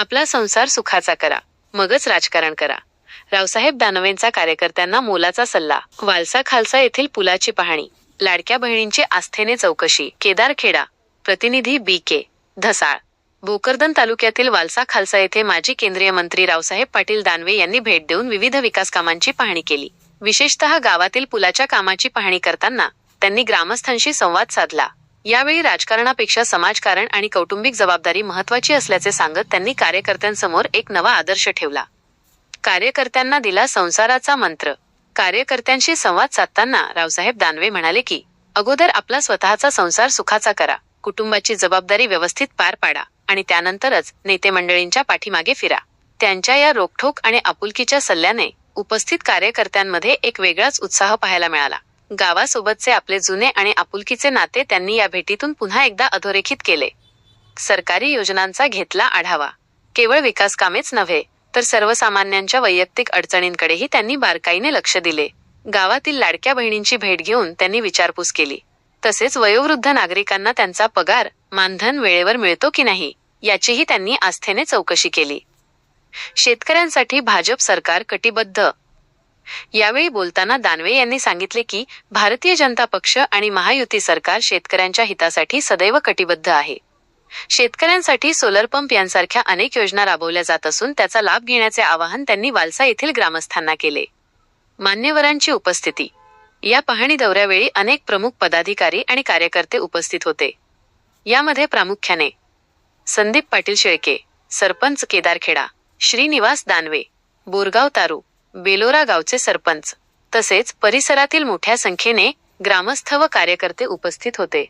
आपला संसार सुखाचा करा, मगच राजकारण करा. रावसाहेब दानवेंचा कार्यकर्त्यांना मोलाचा सल्ला. वालसा खालसा येथील पुलाची पाहणी, लाडक्या बहिणींची आस्थेने चौकशी. केदारखेडा. प्रतिनिधी बी.के. धसाळ. भोकरदन तालुक्यातील वालसा खालसा येथे माजी केंद्रीय मंत्री रावसाहेब पाटील दानवे यांनी भेट देऊन विविध विकास कामांची पाहणी केली. विशेषतः गावातील पुलाच्या कामाची पाहणी करताना त्यांनी ग्रामस्थांशी संवाद साधला. यावेळी राजकारणापेक्षा समाजकारण आणि कौटुंबिक जबाबदारी महत्त्वाची असल्याचे सांगत त्यांनी कार्यकर्त्यांसमोर एक नवा आदर्श ठेवला. कार्यकर्त्यांना दिला संसाराचा मंत्र. कार्यकर्त्यांशी संवाद साधताना रावसाहेब दानवे म्हणाले की, अगोदर आपला स्वतःचा संसार सुखाचा करा, कुटुंबाची जबाबदारी व्यवस्थित पार पाडा आणि त्यानंतरच नेते मंडळींच्या पाठीमागे फिरा. त्यांच्या या रोखठोक आणि आपुलकीच्या सल्ल्याने उपस्थित कार्यकर्त्यांमध्ये एक वेगळाच उत्साह पाहायला मिळाला. गावासोबतचे आपले जुने आणि आपुलकीचे नाते त्यांनी या भेटीतून पुन्हा एकदा अधोरेखित केले. सरकारी योजनांचा घेतला आढावा. केवळ विकास कामेच नव्हे, तर सर्वसामान्यांच्या वैयक्तिक अडचणींकडेही त्यांनी बारकाईने लक्ष दिले. गावातील लाडक्या बहिणींची भेट घेऊन त्यांनी विचारपूस केली. तसेच वयोवृद्ध नागरिकांना त्यांचा पगार, मानधन वेळेवर मिळतो की नाही याचीही त्यांनी आस्थेने चौकशी केली. शेतकऱ्यांसाठी भाजप सरकार कटिबद्ध. यावेळी बोलताना दानवे यांनी सांगितले की, भारतीय जनता पक्ष आणि महायुती सरकार शेतकऱ्यांच्या हितासाठी सदैव कटिबद्ध आहे. शेतकऱ्यांसाठी सोलर पंप यांसारख्या अनेक योजना राबवल्या जात असून त्याचा लाभ घेण्याचे आवाहन त्यांनी वालसा येथील ग्रामस्थांना केले. मान्यवरांची उपस्थिती. या पाहणी दौऱ्यावेळी अनेक प्रमुख पदाधिकारी आणि कार्यकर्ते उपस्थित होते. यामध्ये प्रामुख्याने संदीप पाटील शेळके, सरपंच केदारखेडा, श्रीनिवास दानवे, बोरगाव तारू, बेलोरा गावचे सरपंच, तसेच परिसरातील मोठ्या संख्येने ग्रामस्थ व कार्यकर्ते उपस्थित होते.